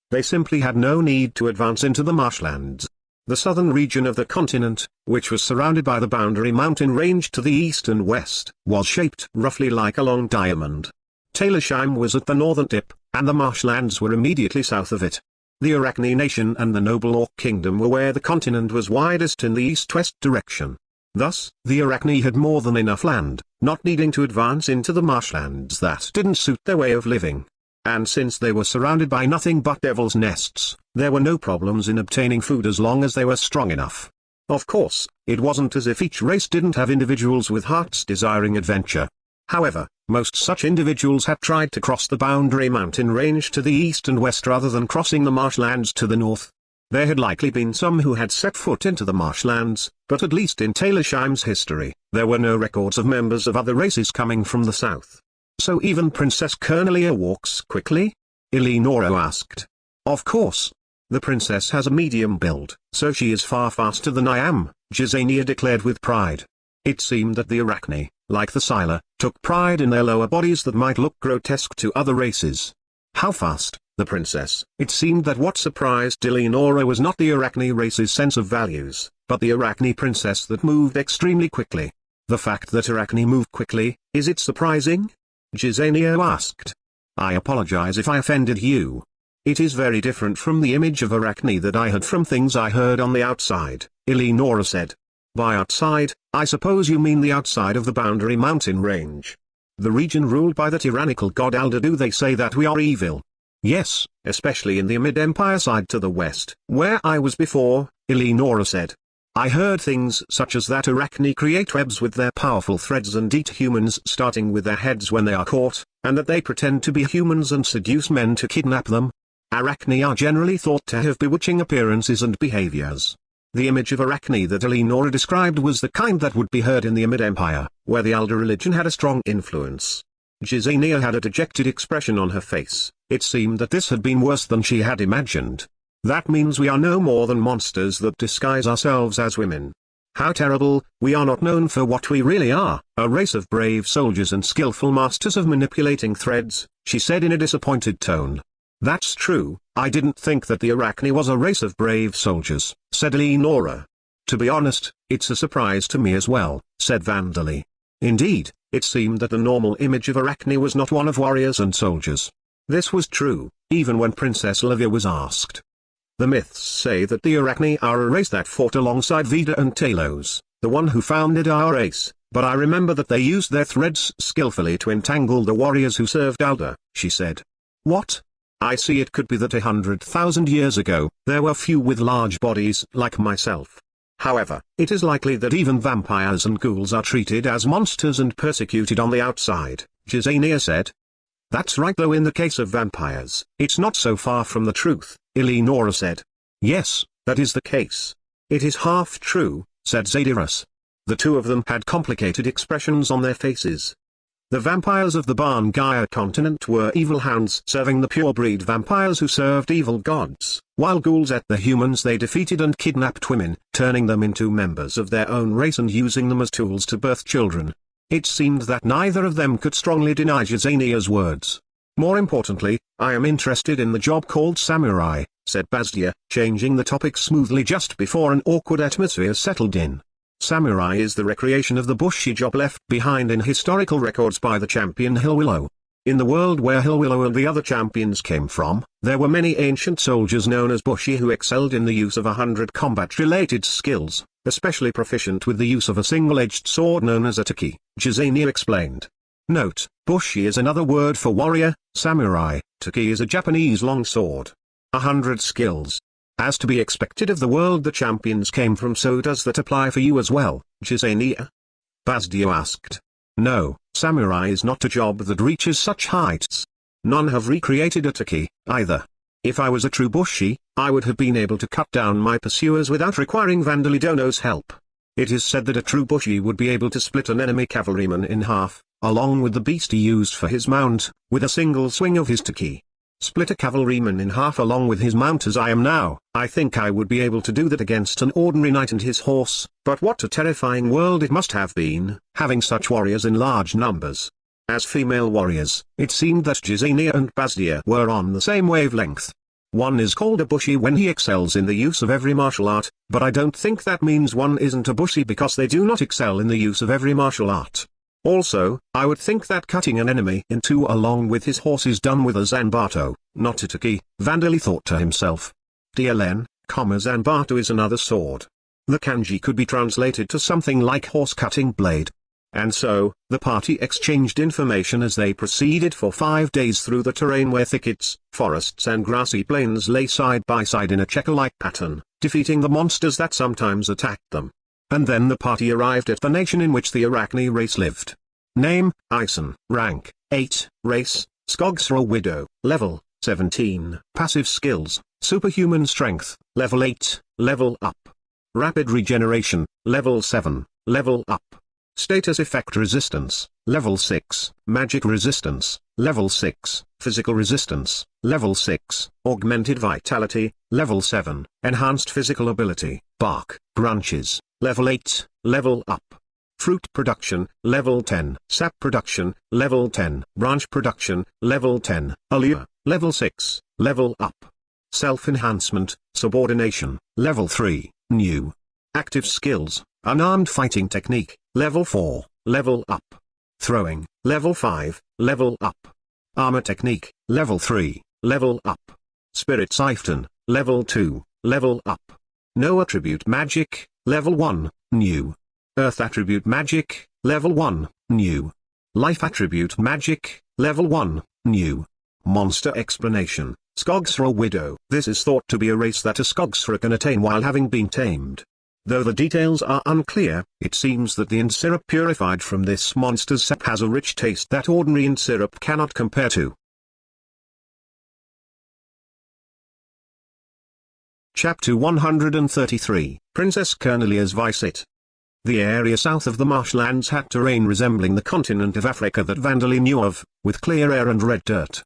They simply had no need to advance into the marshlands. The southern region of the continent, which was surrounded by the boundary mountain range to the east and west, was shaped roughly like a long diamond. Talersheim was at the northern tip, and the marshlands were immediately south of it. The Arachne nation and the noble orc kingdom were where the continent was widest in the east-west direction. Thus, the Arachne had more than enough land, not needing to advance into the marshlands that didn't suit their way of living. And since they were surrounded by nothing but devil's nests, there were no problems in obtaining food as long as they were strong enough. Of course, it wasn't as if each race didn't have individuals with hearts desiring adventure. However, most such individuals had tried to cross the boundary mountain range to the east and west rather than crossing the marshlands to the north. There had likely been some who had set foot into the marshlands, but at least in Talersheim's history, There were no records of members of other races coming from the south. So even Princess Cornelia walks quickly? Eleonora asked. Of course. The princess has a medium build, so she is far faster than I am, Jazania declared with pride. It seemed that the Arachne, like the Scylla, took pride in their lower bodies that might look grotesque to other races. How fast, the princess? It seemed that what surprised Eleonora was not the Arachne race's sense of values, but the Arachne princess that moved extremely quickly. The fact that Arachne moved quickly, is it surprising? Jazania asked. I apologize if I offended you. It is very different from the image of Arachne that I had from things I heard on the outside, Eleonora said. By outside, I suppose you mean the outside of the Boundary Mountain range. The region ruled by the tyrannical god Alder. Do they say that we are evil? Yes, especially in the Amid Empire side to the west, where I was before, Eleonora said. I heard things such as that Arachne create webs with their powerful threads and eat humans starting with their heads when they are caught, and that they pretend to be humans and seduce men to kidnap them. Arachne are generally thought to have bewitching appearances and behaviors. The image of Arachne that Eleonora described was the kind that would be heard in the Amid Empire, where the Alder religion had a strong influence. Jazania had a dejected expression on her face. It seemed that this had been worse than she had imagined. That means we are no more than monsters that disguise ourselves as women. How terrible, we are not known for what we really are, a race of brave soldiers and skillful masters of manipulating threads, she said in a disappointed tone. That's true, I didn't think that the Arachne was a race of brave soldiers, said Eleonora. To be honest, it's a surprise to me as well, said Vandali. Indeed, it seemed that the normal image of Arachne was not one of warriors and soldiers. This was true, even when Princess Olivia was asked. The myths say that the Arachne are a race that fought alongside Vida and Talos, the one who founded our race, but I remember that they used their threads skillfully to entangle the warriors who served Alder, she said. What? I see, it could be that 100,000 years ago, there were few with large bodies like myself. However, it is likely that even vampires and ghouls are treated as monsters and persecuted on the outside, Jazania said. That's right, though in the case of vampires, it's not so far from the truth, Eleonora said. Yes, that is the case. It is half true, said Zadyrus. The two of them had complicated expressions on their faces. The vampires of the Barngaia continent were evil hounds serving the pure-breed vampires who served evil gods, while ghouls ate the humans they defeated and kidnapped women, turning them into members of their own race and using them as tools to birth children. It seemed that neither of them could strongly deny Jazania's words. More importantly, I am interested in the job called samurai, said Bazdia, changing the topic smoothly just before an awkward atmosphere settled in. Samurai is the recreation of the bushy job left behind in historical records by the champion Hillwillow. In the world where Hillwillow and the other champions came from, there were many ancient soldiers known as bushi who excelled in the use of 100 combat-related skills, especially proficient with the use of a single-edged sword known as a taki, Jazania explained. Note, bushi is another word for warrior, samurai, taki is a Japanese long sword. 100 skills. As to be expected of the world the champions came from, so does that apply for you as well, Jazania? Bazdio asked. No, samurai is not a job that reaches such heights. None have recreated a taki, either. If I was a true bushi, I would have been able to cut down my pursuers without requiring Vandalidono's help. It is said that a true bushi would be able to split an enemy cavalryman in half, along with the beast he used for his mount, with a single swing of his taki. Split a cavalryman in half along with his mount as I am now. I think I would be able to do that against an ordinary knight and his horse, but what a terrifying world it must have been, having such warriors in large numbers. As female warriors, it seemed that Jazania and Bazdia were on the same wavelength. One is called a bushi when he excels in the use of every martial art, but I don't think that means one isn't a bushi because they do not excel in the use of every martial art. Also, I would think that cutting an enemy in two along with his horse is done with a zanbato, not a taki, Vandali thought to himself. DLN, zanbato is another sword. The kanji could be translated to something like horse-cutting blade. And so, the party exchanged information as they proceeded for 5 days through the terrain where thickets, forests and grassy plains lay side by side in a checker-like pattern, defeating the monsters that sometimes attacked them. And then the party arrived at the nation in which the Arachne race lived. Name, Ison, rank, 8, race, Skogsra widow, level, 17, passive skills, superhuman strength, level 8, level up. Rapid regeneration, level 7, level up. Status effect resistance, level 6. Magic resistance, level 6. Physical resistance, level 6. Augmented vitality, level 7. Enhanced physical ability, bark, branches, level 8, level up. Fruit production, level 10. Sap production, level 10. Branch production, level 10. Allure, level 6, level up. Self-enhancement, subordination, level 3, new. Active skills, unarmed fighting technique, level 4, level up. Throwing, level 5, level up. Armor technique, level 3, level up. Spirit siphon, level 2, level up. No attribute magic, level 1, new. Earth attribute magic, level 1, new. Life attribute magic, level 1, new. Monster explanation, Skogsra widow. This is thought to be a race that a Skogsra can attain while having been tamed. Though the details are unclear, it seems that the int syrup purified from this monster's sap has a rich taste that ordinary int syrup cannot compare to. Chapter 133, Princess Cornelia's Visit. The area south of the marshlands had terrain resembling the continent of Africa that Vandali knew of, with clear air and red dirt.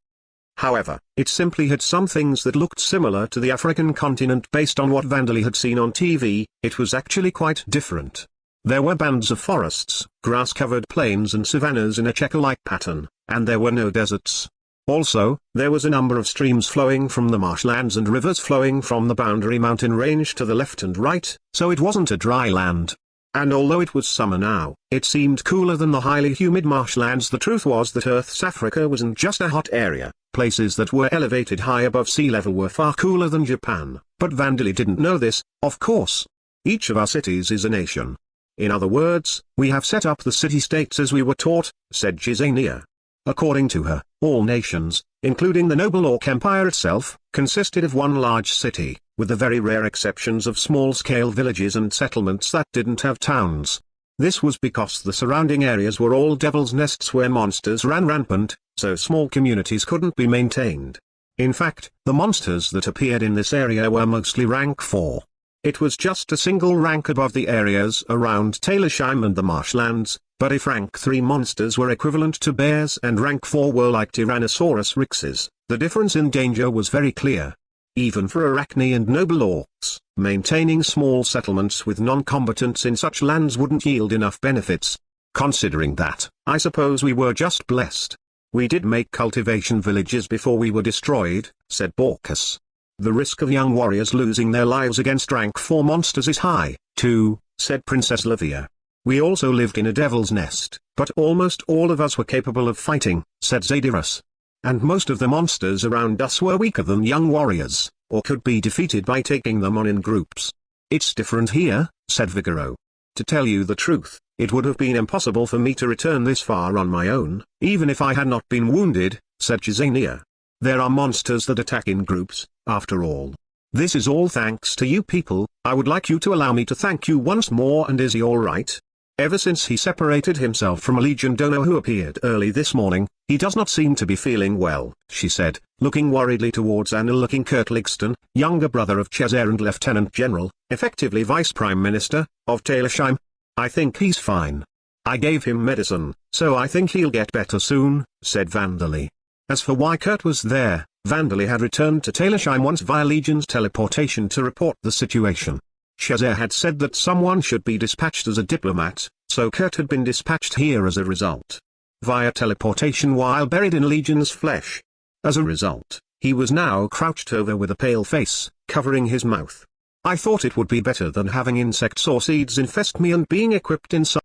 However, it simply had some things that looked similar to the African continent based on what Vandali had seen on TV. It was actually quite different. There were bands of forests, grass-covered plains and savannas in a checker-like pattern, and there were no deserts. Also, there was a number of streams flowing from the marshlands and rivers flowing from the boundary mountain range to the left and right, so it wasn't a dry land. And although it was summer now, it seemed cooler than the highly humid marshlands. The truth was that Earth's Africa wasn't just a hot area. Places that were elevated high above sea level were far cooler than Japan, but Vandali didn't know this, of course. Each of our cities is a nation. In other words, we have set up the city-states as we were taught, said Gisania. According to her, all nations, including the Noble Orc Empire itself, consisted of one large city, with the very rare exceptions of small-scale villages and settlements that didn't have towns. This was because the surrounding areas were all devil's nests where monsters ran rampant, so small communities couldn't be maintained. In fact, the monsters that appeared in this area were mostly rank 4. It was just a single rank above the areas around Taylorsheim and the marshlands, but if rank 3 monsters were equivalent to bears and rank 4 were like Tyrannosaurus rexes, the difference in danger was very clear. Even for Arachne and noble orcs, maintaining small settlements with non-combatants in such lands wouldn't yield enough benefits. Considering that, I suppose we were just blessed. We did make cultivation villages before we were destroyed, said Borkus. The risk of young warriors losing their lives against rank 4 monsters is high, too, said Princess Livia. We also lived in a devil's nest, but almost all of us were capable of fighting, said Zadyrus. And most of the monsters around us were weaker than young warriors, or could be defeated by taking them on in groups. It's different here, said Vigoro. To tell you the truth, it would have been impossible for me to return this far on my own, even if I had not been wounded, said Gisania. There are monsters that attack in groups, after all. This is all thanks to you people. I would like you to allow me to thank you once more. And is he alright? Ever since he separated himself from a Legion donor who appeared early this morning, he does not seem to be feeling well, she said, looking worriedly towards Anna-looking Kurtligston, younger brother of Cheser and Lieutenant General, effectively Vice Prime Minister, of Taylorsheim. I think he's fine. I gave him medicine, so I think he'll get better soon, said Vandali. As for why Kurt was there, Vandali had returned to Taylorsheim once via Legion's teleportation to report the situation. Cheser had said that someone should be dispatched as a diplomat, so Kurt had been dispatched here as a result. Via teleportation while buried in Legion's flesh. As a result, he was now crouched over with a pale face, covering his mouth. I thought it would be better than having insects or seeds infest me and being equipped in some.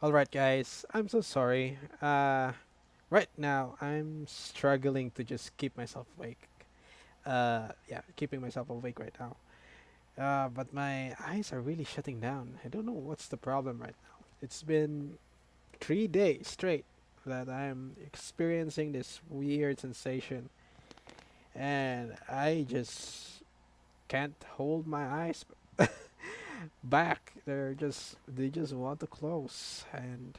Alright guys, I'm so sorry. Right now I'm struggling to just keep myself awake. Yeah, keeping myself awake right now. But my eyes are really shutting down. I don't know what's the problem right now. It's been 3 days straight that I'm experiencing this weird sensation, and I just can't hold my eyes back. They just want to close, and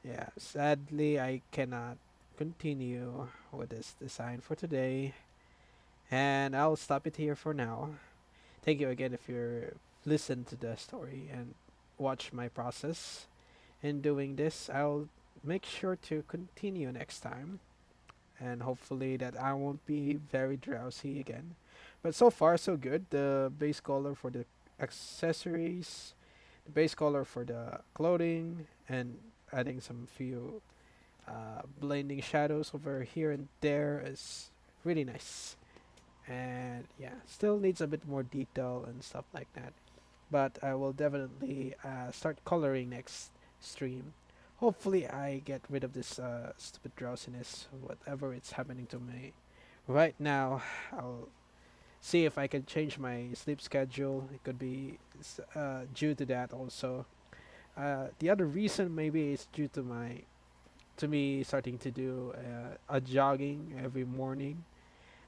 yeah, sadly I cannot continue with this design for today. And I'll stop it here for now. Thank you again if you're listened to the story and watch my process in doing this. I'll make sure to continue next time, and hopefully that I won't be very drowsy again. But so far so good. The base color for the accessories, the base color for the clothing, and adding some few blending shadows over here and there is really nice. And yeah, still needs a bit more detail and stuff like that. But I will definitely start coloring next stream. Hopefully, I get rid of this stupid drowsiness, whatever it's happening to me right now. I'll see if I can change my sleep schedule. It could be due to that also. The other reason maybe is due to me starting to do a jogging every morning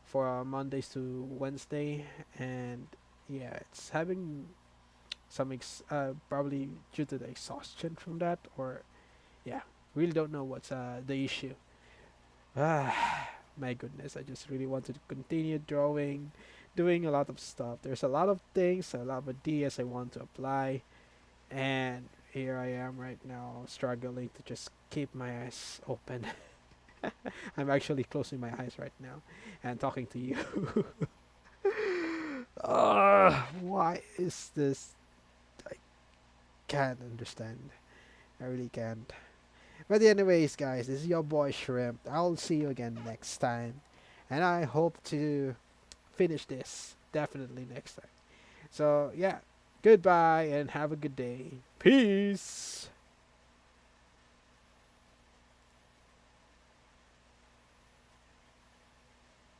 for Mondays to Wednesday, and yeah, it's having some probably due to the exhaustion from that, or yeah, really don't know what's the issue. Ah, my goodness, I just really wanted to continue drawing, doing a lot of stuff. There's a lot of things, a lot of ideas I want to apply, and here I am right now struggling to just keep my eyes open. I'm actually closing my eyes right now and talking to you. Why is this? I can't understand. I really can't. But anyways, guys, this is your boy Shrimp. I'll see you again next time, and I hope to finish this definitely next time. So yeah, goodbye and have a good day. Peace.